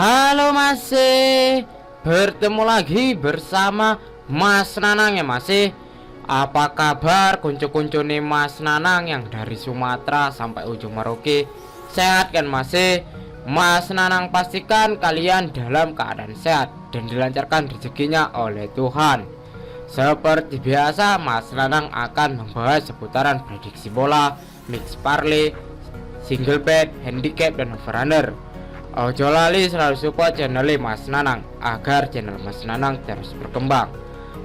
Halo masih bertemu lagi bersama Mas Nanang ya masih. Apa kabar kuncu-kuncu nih Mas Nanang yang dari Sumatera sampai ujung Merauke? Sehat kan masih? Mas Nanang pastikan kalian dalam keadaan sehat dan dilancarkan rezekinya oleh Tuhan. Seperti biasa Mas Nanang akan membahas seputaran prediksi bola, mix parlay, single bet, handicap dan over-under. Ojo lali selalu support channel Mas Nanang agar channel Mas Nanang terus berkembang.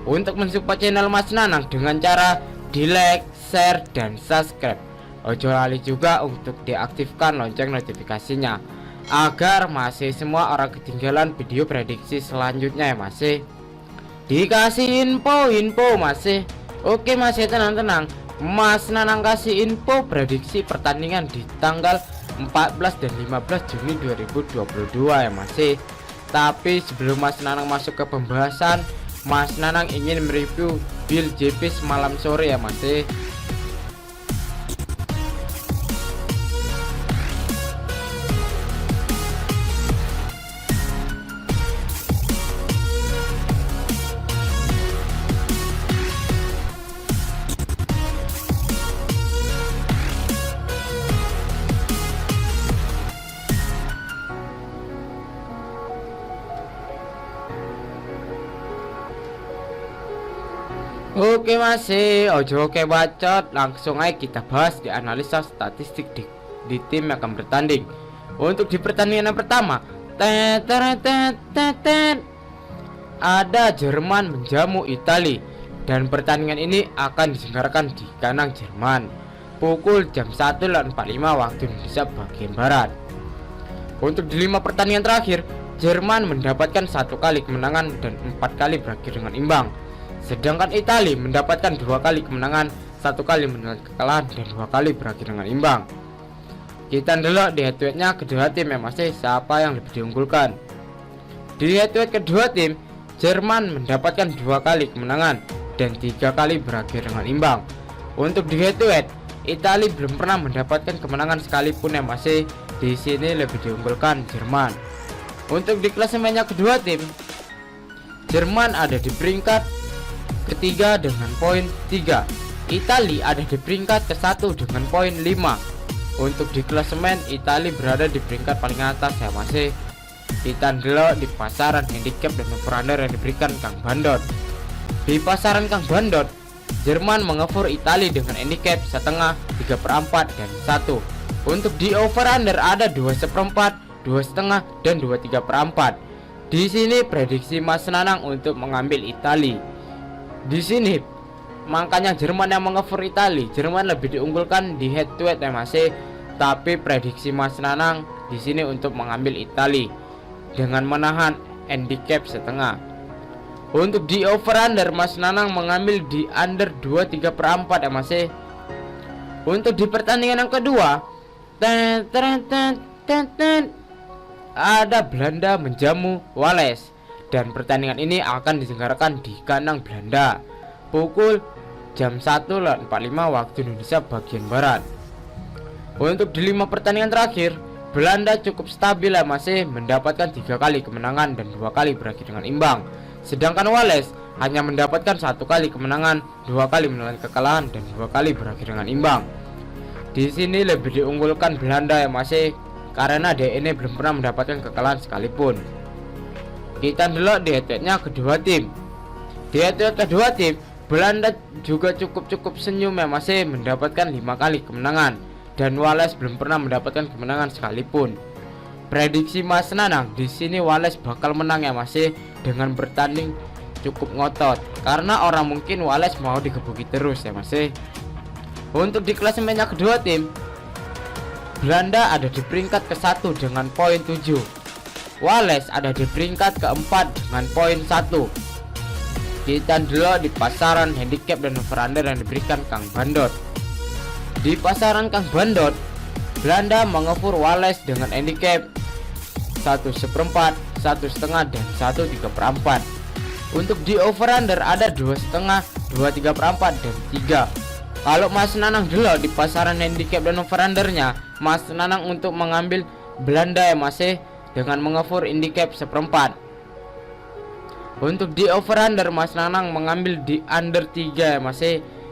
Untuk mensupport channel Mas Nanang dengan cara di like, share, dan subscribe. Ojo lali juga untuk diaktifkan lonceng notifikasinya agar masih semua orang ketinggalan video prediksi selanjutnya ya masih. Dikasih info masih. Oke masih tenang-tenang. Mas Nanang kasih info prediksi pertandingan di tanggal 14 dan 15 Juni 2022 ya masih. Tapi sebelum Mas Nanang masuk ke pembahasan, Mas Nanang ingin mereview Bill JP semalam sore ya masih. Oke masih, ojo oke bacot, langsung aja kita bahas di analisa statistik di tim yang akan bertanding. Untuk di pertandingan yang pertama, ada Jerman menjamu Italia dan pertandingan ini akan diselenggarakan di kandang Jerman pukul jam 1.45 waktu Indonesia bagian barat. Untuk di 5 pertandingan terakhir, Jerman mendapatkan 1 kali kemenangan dan 4 kali berakhir dengan imbang. Sedangkan Italia mendapatkan 2 kali kemenangan, 1 kali menelan kekalahan, dan 2 kali berakhir dengan imbang. Kita dulu di head to headnya kedua tim yang masih siapa yang lebih diunggulkan. Di head to head kedua tim, Jerman mendapatkan 2 kali kemenangan dan 3 kali berakhir dengan imbang. Untuk di head to head, Italia belum pernah mendapatkan kemenangan sekalipun yang masih. Di sini lebih diunggulkan Jerman. Untuk di klasemennya kedua tim, Jerman ada di peringkat ketiga dengan poin 3. Italia ada di peringkat ke-1 dengan poin 5. Untuk di klasemen, Italia berada di peringkat paling atas ya masih. Kita dulu di pasaran handicap dan over-under yang diberikan Kang Bandot. Di pasaran Kang Bandot, Jerman mengefur Italia dengan handicap setengah, 3/4 dan 1. Untuk di over-under ada 2/4, 2,5 dan 2/3/4. Di sini prediksi Mas Nanang untuk mengambil Italia. Di sini makanya Jerman yang mengefur Italia. Jerman lebih diunggulkan di head to head ya masih. Tapi prediksi Mas Nanang di sini untuk mengambil Italia dengan menahan handicap setengah. Untuk di over under Mas Nanang mengambil di under 2/3/4 ya masih. Untuk di pertandingan yang kedua, ada Belanda menjamu Wales. Dan pertandingan ini akan diselenggarakan di kandang Belanda pukul jam 1.45 waktu Indonesia bagian barat. Untuk di 5 pertandingan terakhir, Belanda cukup stabil ya masih, mendapatkan 3 kali kemenangan dan 2 kali berakhir dengan imbang. Sedangkan Wales hanya mendapatkan 1 kali kemenangan, 2 kali menelan kekalahan dan 2 kali berakhir dengan imbang. Di sini lebih diunggulkan Belanda ya masih, karena dia ini belum pernah mendapatkan kekalahan sekalipun. Kita dulu di head to headnya kedua tim. Di head to head kedua tim, Belanda juga cukup senyum ya masih, mendapatkan 5 kali kemenangan dan Wales belum pernah mendapatkan kemenangan sekalipun. Prediksi Mas Nanang di sini Wales bakal menang ya masih, dengan bertanding cukup ngotot karena orang mungkin Wales mau digebuki terus ya masih. Untuk di klasemennya kedua tim, Belanda ada di peringkat ke-1 dengan poin 7. Wales ada di peringkat keempat dengan poin 1. Kita dulu di pasaran handicap dan over-under yang diberikan Kang Bandot. Di pasaran Kang Bandot, Belanda mengefur Wales dengan handicap 1/4, 1,5 dan 1/3/4. Untuk di over-under ada 2,5, 2/3/4 dan 3. Kalau Mas Nanang dulu di pasaran handicap dan over undernya, Mas Nanang untuk mengambil Belanda ya masih dengan mengefur handicap seperempat. Untuk di over under Mas Nanang mengambil di under 3 ya Mas,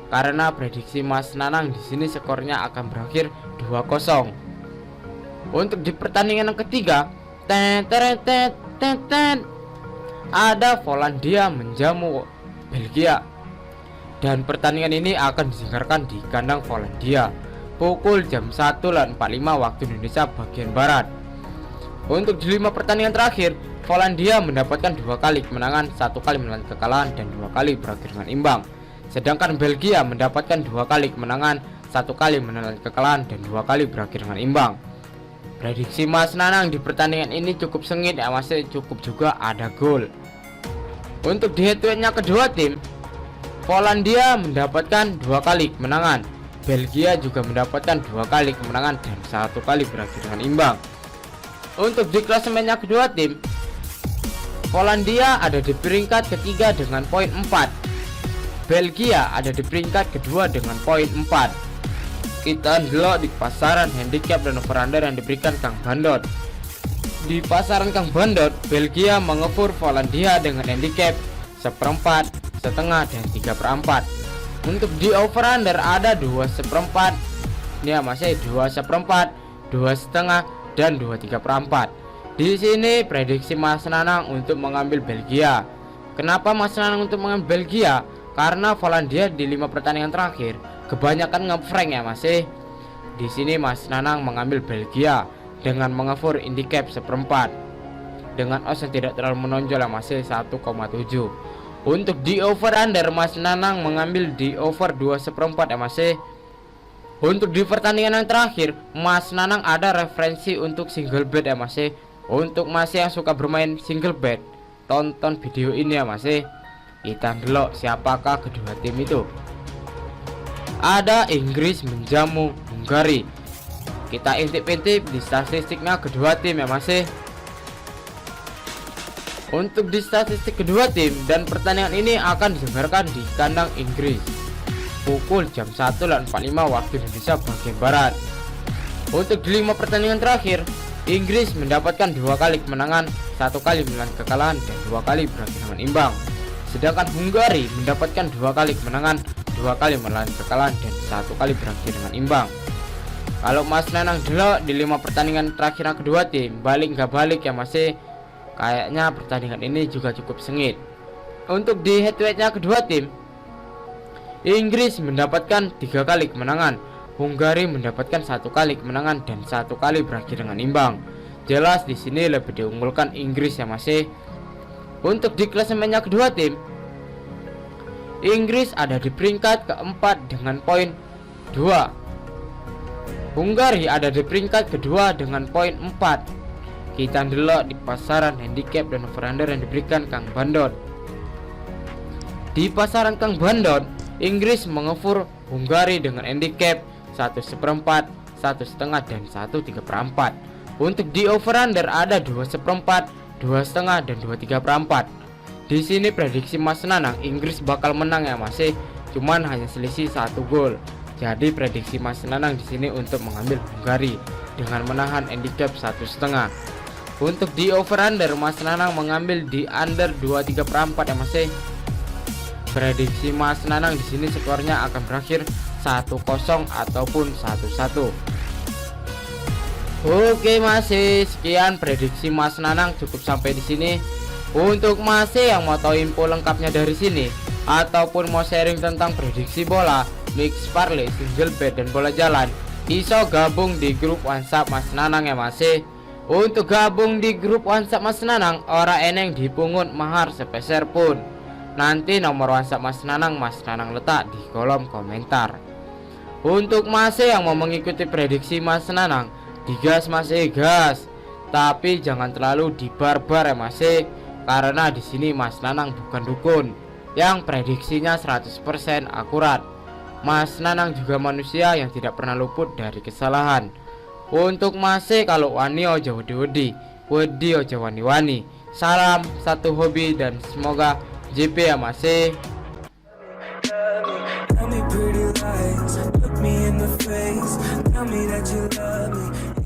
karena prediksi Mas Nanang di sini skornya akan berakhir 2-0. Untuk di pertandingan yang ketiga, ada Polandia menjamu Belgia, dan pertandingan ini akan diselenggarakan di kandang Polandia pukul jam 1:45 waktu Indonesia bagian barat. Untuk di 5 pertandingan terakhir, Polandia mendapatkan 2 kali kemenangan, 1 kali menelan kekalahan, dan 2 kali berakhir dengan imbang. Sedangkan Belgia mendapatkan 2 kali kemenangan, 1 kali menelan kekalahan, dan 2 kali berakhir dengan imbang. Prediksi Mas Nanang di pertandingan ini cukup sengit ya Mas, cukup juga ada gol. Untuk di head-to-headnya kedua tim, Polandia mendapatkan 2 kali kemenangan, Belgia juga mendapatkan 2 kali kemenangan dan 1 kali berakhir dengan imbang. Untuk di klasemennya kedua tim, Polandia ada di peringkat ketiga dengan poin 4, Belgia ada di peringkat kedua dengan poin 4. Kita delok di pasaran handicap dan over under yang diberikan Kang Bandot. Di pasaran Kang Bandot, Belgia mengefur Polandia dengan handicap seperempat, setengah, dan 3/4. Untuk di over under ada 2/4, ini ya masih 2/4, 2,5, dan 2/3/4. Di sini prediksi Mas Nanang untuk mengambil Belgia. Kenapa Mas Nanang untuk mengambil Belgia? Karena Polandia di 5 pertandingan terakhir kebanyakan ngefrank ya Mas. Di sini Mas Nanang mengambil Belgia dengan mengefur handicap seperempat dengan odds yang tidak terlalu menonjol ya Mas, 1,7. Untuk di over under Mas Nanang mengambil di over 2/4 ya Mas. Untuk di pertandingan yang terakhir, Mas Nanang ada referensi untuk single bet ya Mas. Untuk Mas yang suka bermain single bet, tonton video ini ya Mas. Kita delok siapakah kedua tim itu. Ada Inggris menjamu Hungari. Kita intip-intip di statistiknya kedua tim ya Mas. Untuk di statistik kedua tim dan pertandingan ini akan diselenggarakan di kandang Inggris pukul jam 1:45 waktu Indonesia bagian barat. Untuk di 5 pertandingan terakhir, Inggris mendapatkan 2 kali kemenangan, 1 kali menelan kekalahan, dan 2 kali berakhir dengan imbang. Sedangkan Hungari mendapatkan 2 kali kemenangan, 2 kali menelan kekalahan, dan 1 kali berakhir dengan imbang. Kalau Mas Nanang delok di 5 pertandingan terakhir kedua tim, balik nggak balik ya Mas, kayaknya pertandingan ini juga cukup sengit. Untuk di head to headnya kedua tim, Inggris mendapatkan 3 kali kemenangan, Hungari mendapatkan 1 kali kemenangan, dan 1 kali berakhir dengan imbang. Jelas di sini lebih diunggulkan Inggris ya Mas. Untuk di klasemennya kedua tim, Inggris ada di peringkat keempat dengan poin 2, Hungari ada di peringkat kedua dengan poin 4. Kita delok di pasaran handicap dan over under yang diberikan Kang Bandot. Di pasaran Kang Bandot, Inggris mengefur Hungari dengan handicap 1/4, 1,5, dan 1/3/4. Untuk di over under ada 2/4, 2,5, dan 2/3/4. Di sini prediksi Mas Nanang Inggris bakal menang ya Mas, cuman hanya selisih 1 gol. Jadi prediksi Mas Nanang di sini untuk mengambil Hungari dengan menahan handicap 1,5. Untuk di over under Mas Nanang mengambil di under 2/3/4 ya Mas. Prediksi Mas Nanang di sini skornya akan berakhir 1-0 ataupun 1-1. Oke Mas, sekian prediksi Mas Nanang cukup sampai di sini. Untuk Mas yang mau tahu info lengkapnya dari sini ataupun mau sharing tentang prediksi bola, mix parlay, single bet, dan bola jalan, iso gabung di grup WhatsApp Mas Nanang ya Mas. Untuk gabung di grup WhatsApp Mas Nanang, ora eneng dipungut mahar sepeser pun. Nanti nomor WhatsApp Mas Nanang letak di kolom komentar. Untuk Mas yang mau mengikuti prediksi Mas Nanang, digas Mas, gas. Tapi jangan terlalu dibarbar ya Mas, karena di sini Mas Nanang bukan dukun yang prediksinya 100% akurat. Mas Nanang juga manusia yang tidak pernah luput dari kesalahan. Untuk Mas kalau wani ojo wedi-wedi, wedi ojo wani-wani. Salam satu hobi dan semoga JP ya Mas. Tell me pretty lies, look me in the face, tell me that you love me.